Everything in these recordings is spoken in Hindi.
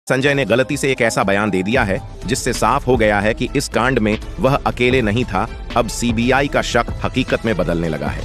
संजय ने गलती से एक ऐसा बयान दे दिया है जिससे साफ हो गया है कि इस कांड में वह अकेले नहीं था। अब सीबीआई का शक हकीकत में बदलने लगा है।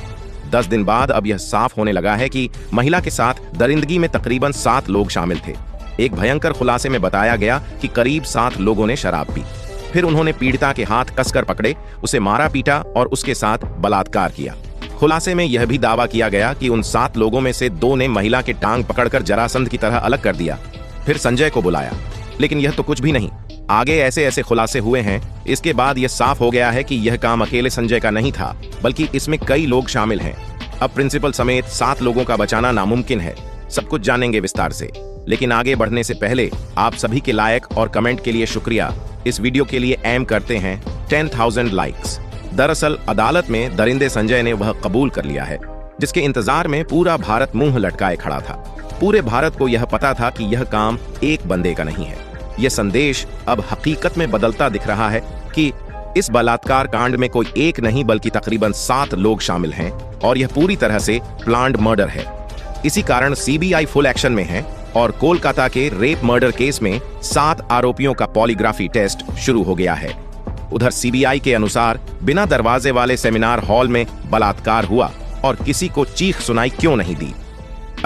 10 दिन बाद अब यह साफ होने लगा है कि महिला के साथ दरिंदगी में तकरीबन 7 लोग शामिल थे। एक भयंकर खुलासे में बताया गया कि करीब 7 लोगों ने शराब पी, फिर उन्होंने पीड़िता के हाथ कसकर पकड़े, उसे मारा पीटा और उसके साथ बलात्कार किया। खुलासे में यह भी दावा किया गया कि उन 7 लोगों में से 2 ने महिला के टांग पकड़कर जरासंध की तरह अलग कर दिया, फिर संजय को बुलाया। लेकिन यह तो कुछ भी नहीं, आगे ऐसे ऐसे खुलासे हुए हैं। इसके बाद यह साफ हो गया है कि यह काम अकेले संजय का नहीं था, बल्कि इसमें कई लोग शामिल हैं। अब प्रिंसिपल समेत 7 लोगों का बचाना नामुमकिन है। सब कुछ जानेंगे विस्तार से, लेकिन आगे बढ़ने से पहले आप सभी के लाइक और कमेंट के लिए शुक्रिया। इस वीडियो के लिए एम करते हैं 10,000 लाइक्स। दरअसल अदालत में दरिंदे संजय ने वह कबूल कर लिया है जिसके इंतजार में पूरा भारत मुंह लटकाए खड़ा था। पूरे भारत को यह पता था कि यह काम एक बंदे का नहीं है। यह संदेश अब हकीकत में बदलता दिख रहा है कि इस बलात्कार कांड में कोई एक नहीं बल्कि तकरीबन 7 लोग शामिल हैं और यह पूरी तरह से प्लान्ड मर्डर है। इसी कारण सीबीआई फुल एक्शन में है और कोलकाता के रेप मर्डर केस में 7 आरोपियों का पॉलीग्राफी टेस्ट शुरू हो गया है। उधर सीबीआई के अनुसार बिना दरवाजे वाले सेमिनार हॉल में बलात्कार हुआ और किसी को चीख सुनाई क्यों नहीं दी।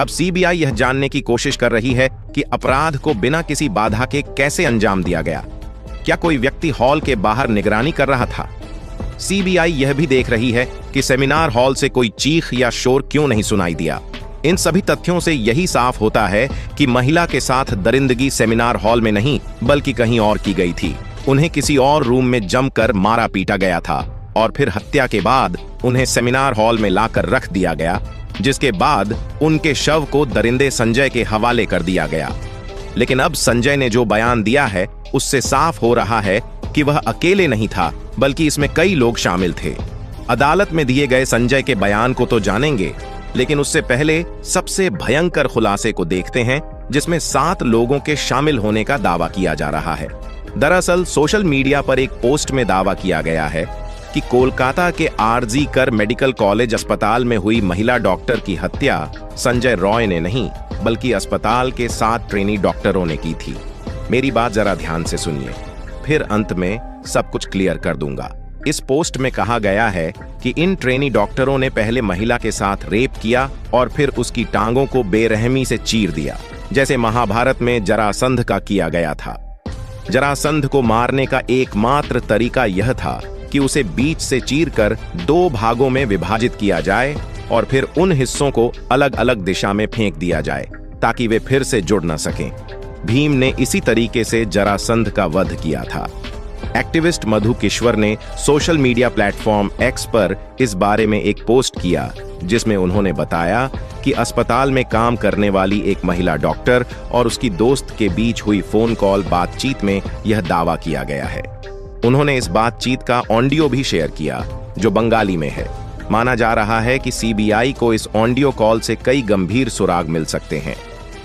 अब सीबीआई यह जानने की कोशिश कर रही है कि अपराध को बिना किसी बाधा के कैसे अंजाम दिया गया। क्या कोई व्यक्ति हॉल के बाहर निगरानी कर रहा था? सीबीआई यह भी देख रही है कि सेमिनार हॉल से कोई चीख या शोर क्यों नहीं सुनाई दिया। इन सभी तथ्यों से यही साफ होता है कि महिला के साथ दरिंदगी सेमिनार हॉल में नहीं बल्कि कहीं और की गई थी। उन्हें किसी और रूम में जमकर मारा पीटा गया था और फिर हत्या के बाद उन्हें सेमिनार हॉल में लाकर रख दिया गया, जिसके बाद उनके शव को दरिंदे संजय के हवाले कर दिया गया। लेकिन अब संजय ने जो बयान दिया है उससे साफ हो रहा है कि वह अकेले नहीं था बल्कि इसमें कई लोग शामिल थे। अदालत में दिए गए संजय के बयान को तो जानेंगे, लेकिन उससे पहले सबसे भयंकर खुलासे को देखते हैं जिसमें 7 लोगों के शामिल होने का दावा किया जा रहा है। दरअसल सोशल मीडिया पर एक पोस्ट में दावा किया गया है कि कोलकाता के आरजी कर मेडिकल कॉलेज अस्पताल में हुई महिला डॉक्टर की हत्या संजय रॉय ने नहीं बल्कि अस्पताल के 7 ट्रेनी डॉक्टरों ने की थी। मेरी बात जरा ध्यान से सुनिए, फिर अंत में सब कुछ क्लियर कर दूंगा। इस पोस्ट में कहा गया है कि इन ट्रेनी डॉक्टरों ने पहले महिला के साथ रेप किया और फिर उसकी टांगों को बेरहमी से चीर दिया, जैसे महाभारत में जरासंध का किया गया था। जरासंध को मारने का एकमात्र तरीका यह था कि उसे बीच से चीरकर 2 भागों में विभाजित किया जाए और फिर उन हिस्सों को अलग अलग दिशा में फेंक दिया जाए ताकि वे फिर से जुड़ न सकें। भीम ने इसी तरीके से जरासंध का वध किया था। एक्टिविस्ट मधु किश्वर ने सोशल मीडिया प्लेटफॉर्म एक्स पर इस बारे में एक पोस्ट किया जिसमें उन्होंने बताया कि अस्पताल में काम करने वाली एक महिला डॉक्टर और उसकी दोस्त के बीच हुई फोन कॉल बातचीत में यह दावा किया गया है। उन्होंने इस बातचीत का ऑडियो भी शेयर किया जो बंगाली में है। माना जा रहा है कि सीबीआई को इस ऑडियो कॉल से कई गंभीर सुराग मिल सकते हैं।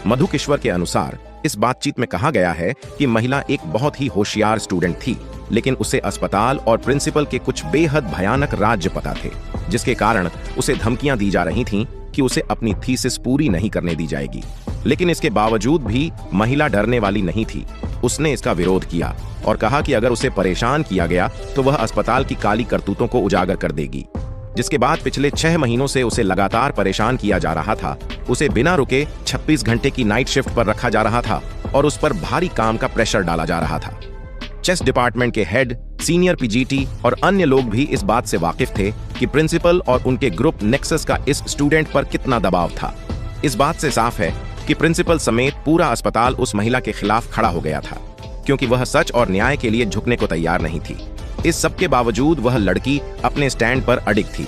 मधु किश्वर के अनुसार इस बातचीत में कहा गया है कि महिला एक बहुत ही होशियार स्टूडेंट थी, लेकिन उसे अस्पताल और प्रिंसिपल के कुछ बेहद भयानक राज्य पता थे, जिसके कारण उसे धमकियां दी जा रही थीं कि उसे अपनी थीसिस पूरी नहीं करने दी जाएगी। लेकिन इसके बावजूद भी महिला डरने वाली नहीं थी। उसने इसका विरोध किया और कहा कि अगर उसे परेशान किया गया तो वह अस्पताल की काली करतूतों को उजागर कर देगी। जिसके बाद पिछले 6 महीनों से उसे लगातार परेशान किया जा रहा था। उसे बिना रुके 26 घंटे की नाइट शिफ्ट पर रखा जा रहा था और उस पर भारी काम का प्रेशर डाला जा रहा था। चेस डिपार्टमेंट के हेड, सीनियर पीजीटी और अन्य लोग भी इस बात से वाकिफ थे कि प्रिंसिपल और उनके ग्रुप नेक्सस का इस स्टूडेंट पर कितना दबाव था। इस बात से साफ है कि प्रिंसिपल समेत पूरा अस्पताल उस महिला के खिलाफ खड़ा हो गया था, क्योंकि वह सच और न्याय के लिए झुकने को तैयार नहीं थी। इस सब के बावजूद वह लड़की अपने स्टैंड पर अडिग थी।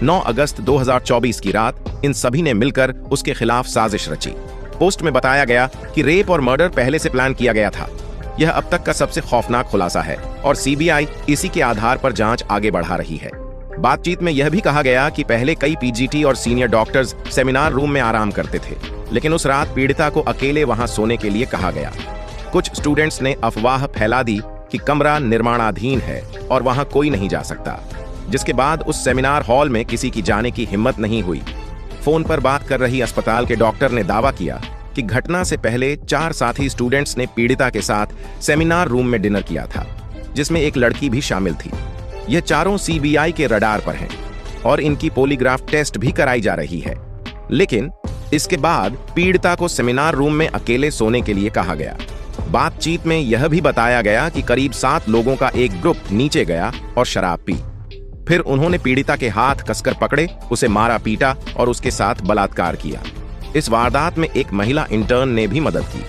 9 अगस्त 2024 की रात इन सभी ने मिलकर उसके खिलाफ साजिश रची। पोस्ट में बताया गया कि रेप और मर्डर पहले से प्लान किया गया था। यह अब तक का सबसे खौफनाक खुलासा है और सीबीआई इसी के आधार पर जांच आगे बढ़ा रही है। बातचीत में यह भी कहा गया कि पहले कई पीजीटी और सीनियर डॉक्टर्स सेमिनार रूम में आराम करते थे, लेकिन उस रात पीड़िता को अकेले वहां सोने के लिए कहा गया। कुछ स्टूडेंट्स ने अफवाह फैला दी कि कमरा निर्माणाधीन है और वहां कोई नहीं जा सकता, जिसके बाद उस सेमिनार हॉल में किसी की जाने की हिम्मत नहीं हुई। फोन पर बात कर रही अस्पताल के डॉक्टर ने दावा किया कि घटना से पहले 4 साथी स्टूडेंट्स ने पीड़िता के साथ सेमिनार रूम में डिनर किया था, जिसमें एक लड़की भी शामिल थी। ये चारों सीबीआई के रडार पर हैं और इनकी पॉलीग्राफ टेस्ट भी कराई जा रही है। लेकिन इसके बाद पीड़िता को सेमिनार रूम में अकेले सोने के लिए कहा गया। बातचीत में यह भी बताया गया कि करीब 7 लोगों का एक ग्रुप नीचे गया और शराब पी। फिर उन्होंने पीड़िता के हाथ कसकर पकड़े, उसे मारा पीटा और उसके साथ बलात्कार किया। इस वारदात में एक महिला इंटर्न ने भी मदद की।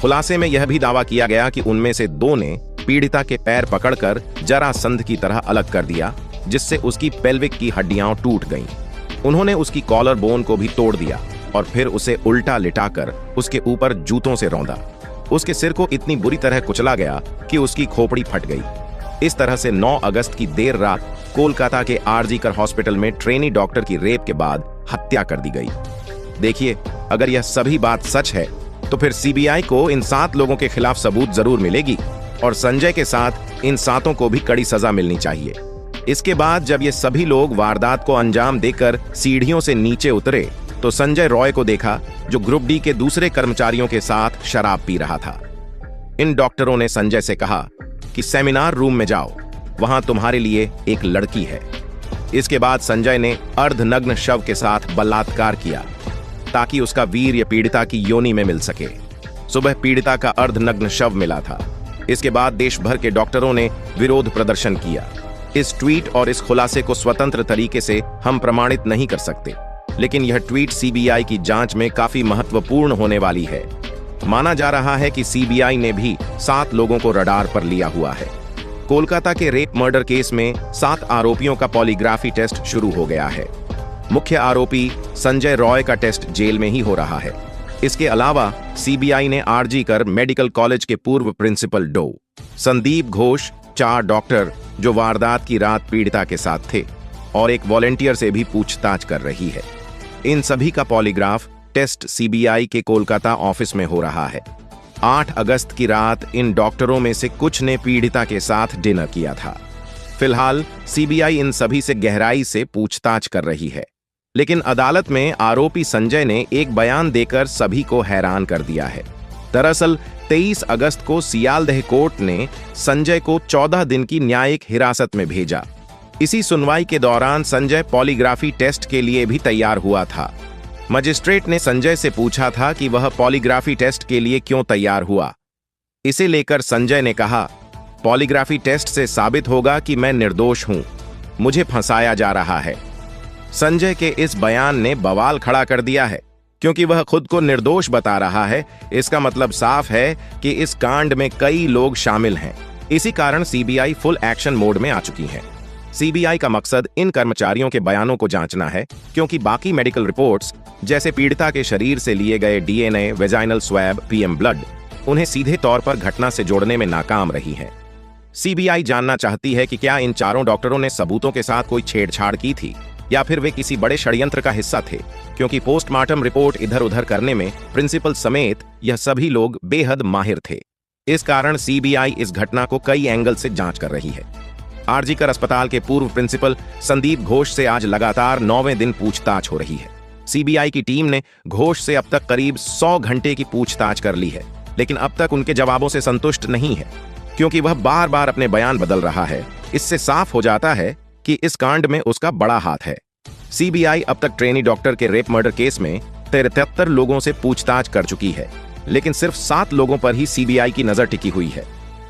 खुलासे में यह भी दावा किया गया कि उनमें से 2 ने पीड़िता के पैर पकड़कर जरासंध की तरह अलग कर दिया, जिससे उसकी पेल्विक की हड्डियां टूट गईं। उन्होंने उसकी कॉलर बोन को भी तोड़ दिया और फिर उसे उल्टा लिटाकर उसके ऊपर जूतों से रौंदा। उसके सिर को इतनी बुरी तरह कुचला गया कि उसकी खोपड़ी फट गई। इस तरह से 9 अगस्त की देर रात कोलकाता के आरजीकर हॉस्पिटल में ट्रेनी डॉक्टर की रेप के बाद हत्या कर दी गई। देखिए, अगर यह सभी बात सच है तो फिर सीबीआई को इन 7 लोगों के खिलाफ सबूत जरूर मिलेगी और संजय के साथ इन 7 को भी कड़ी सजा मिलनी चाहिए। इसके बाद जब ये सभी लोग वारदात को अंजाम देकर सीढ़ियों से नीचे उतरे तो संजय रॉय को देखा, जो ग्रुप डी के दूसरे कर्मचारियों के साथ शराब पी रहा था। इन डॉक्टरों ने संजय से कहा कि सेमिनार रूम में जाओ, वहां तुम्हारे लिए एक लड़की है। इसके बाद संजय ने अर्धनग्न शव के साथ बलात्कार किया ताकि उसका वीर्य पीड़िता की योनि में मिल सके। सुबह पीड़िता का अर्धनग्न शव मिला था। इसके बाद देश भर के डॉक्टरों ने विरोध प्रदर्शन किया। इस ट्वीट और इस खुलासे को स्वतंत्र तरीके से हम प्रमाणित नहीं कर सकते, लेकिन यह ट्वीट सीबीआई की जांच में काफी महत्वपूर्ण होने वाली है। माना जा रहा है कि सीबीआई ने भी 7 लोगों को रडार पर लिया हुआ है। कोलकाता के रेप मर्डर केस में 7 आरोपियों का पॉलीग्राफी टेस्ट शुरू हो गया है। मुख्य आरोपी संजय रॉय का टेस्ट जेल में ही हो रहा है। इसके अलावा सीबीआई ने आरजीकर मेडिकल कॉलेज के पूर्व प्रिंसिपल डो संदीप घोष, 4 डॉक्टर जो वारदात की रात पीड़िता के साथ थे और एक वॉलेंटियर से भी पूछताछ कर रही है। इन सभी का पॉलीग्राफ टेस्ट सीबीआई के कोलकाता ऑफिस में हो रहा है। 8 अगस्त की रात इन डॉक्टरों में से कुछ ने पीड़िता के साथ डिनर किया था। फिलहाल सीबीआई इन सभी से गहराई से पूछताछ कर रही है, लेकिन अदालत में आरोपी संजय ने एक बयान देकर सभी को हैरान कर दिया है। दरअसल 23 अगस्त को सियालदह कोर्ट ने संजय को 14 दिन की न्यायिक हिरासत में भेजा। इसी सुनवाई के दौरान संजय पॉलीग्राफी टेस्ट के लिए भी तैयार हुआ था। मजिस्ट्रेट ने संजय से पूछा था कि वह पॉलीग्राफी टेस्ट के लिए क्यों तैयार हुआ। इसे लेकर संजय ने कहा, पॉलीग्राफी टेस्ट से साबित होगा कि मैं निर्दोष हूं, मुझे फंसाया जा रहा है। संजय के इस बयान ने बवाल खड़ा कर दिया है, क्योंकि वह खुद को निर्दोष बता रहा है। इसका मतलब साफ है कि इस कांड में कई लोग शामिल हैं। इसी कारण सीबीआई फुल एक्शन मोड में आ चुकी है। सीबीआई का मकसद इन कर्मचारियों के बयानों को जांचना है, क्योंकि बाकी मेडिकल रिपोर्ट्स जैसे पीड़िता के शरीर से लिए गए DNA, vaginal swab, PM blood उन्हें सीधे तौर पर घटना से जोड़ने में नाकाम रही है। सीबीआई जानना चाहती है कि क्या इन चारों डॉक्टरों ने सबूतों के साथ कोई छेड़छाड़ की थी या फिर वे किसी बड़े षड्यंत्र का हिस्सा थे, क्योंकि पोस्टमार्टम रिपोर्ट इधर उधर करने में प्रिंसिपल समेत यह सभी लोग बेहद माहिर थे। इस कारण सीबीआई इस घटना को कई एंगल से जांच कर रही है। आरजीकर अस्पताल के पूर्व प्रिंसिपल संदीप घोष से आज लगातार 9वें दिन पूछताछ हो रही है। सीबीआई की टीम ने घोष से अब तक करीब 100 घंटे की पूछताछ कर ली है, लेकिन अब तक उनके जवाबों से संतुष्ट नहीं है, क्योंकि वह बार बार अपने बयान बदल रहा है। इससे साफ हो जाता है कि इस कांड में उसका बड़ा हाथ है। सीबीआई अब तक ट्रेनी डॉक्टर के रेप मर्डर केस में 73 लोगों से पूछताछ कर चुकी है, लेकिन सिर्फ 7 लोगों पर ही सीबीआई की नजर टिकी हुई है।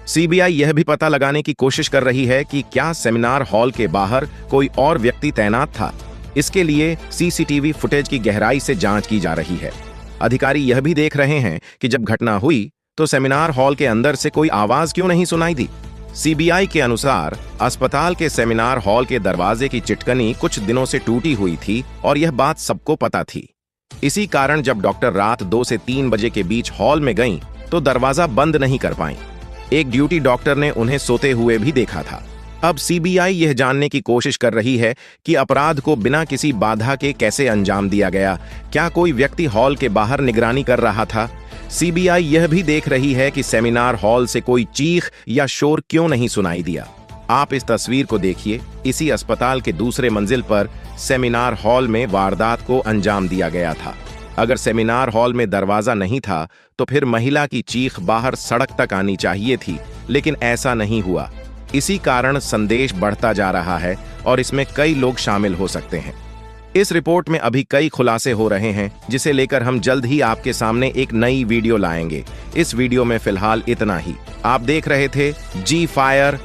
सीबीआई यह भी पता लगाने की कोशिश कर रही है कि क्या सेमिनार हॉल के बाहर कोई और व्यक्ति तैनात था। इसके लिए सीसीटीवी फुटेज की गहराई से जांच की जा रही है। अधिकारी यह भी देख रहे हैं कि जब घटना हुई तो सेमिनार हॉल के अंदर से कोई आवाज क्यों नहीं सुनाई दी। सीबीआई के अनुसार अस्पताल के सेमिनार हॉल के दरवाजे की चिटकनी कुछ दिनों से टूटी हुई थी और यह बात सबको पता थी। इसी कारण जब डॉक्टर रात 2 से 3 बजे के बीच हॉल में गईं तो दरवाजा बंद नहीं कर पाईं। एक ड्यूटी डॉक्टर ने उन्हें सोते हुए भी देखा था। अब सीबीआई यह जानने की कोशिश कर रही है कि अपराध को बिना किसी बाधा के कैसे अंजाम दिया गया। क्या कोई व्यक्ति हॉल के बाहर निगरानी कर रहा था? सीबीआई यह भी देख रही है कि सेमिनार हॉल से कोई चीख या शोर क्यों नहीं सुनाई दिया। आप इस तस्वीर को देखिए। इसी अस्पताल के दूसरे मंजिल पर सेमिनार हॉल में वारदात को अंजाम दिया गया था। अगर सेमिनार हॉल में दरवाजा नहीं था तो फिर महिला की चीख बाहर सड़क तक आनी चाहिए थी, लेकिन ऐसा नहीं हुआ। इसी कारण संदेश बढ़ता जा रहा है और इसमें कई लोग शामिल हो सकते हैं। इस रिपोर्ट में अभी कई खुलासे हो रहे हैं, जिसे लेकर हम जल्द ही आपके सामने एक नई वीडियो लाएंगे। इस वीडियो में फिलहाल इतना ही। आप देख रहे थे जी फायर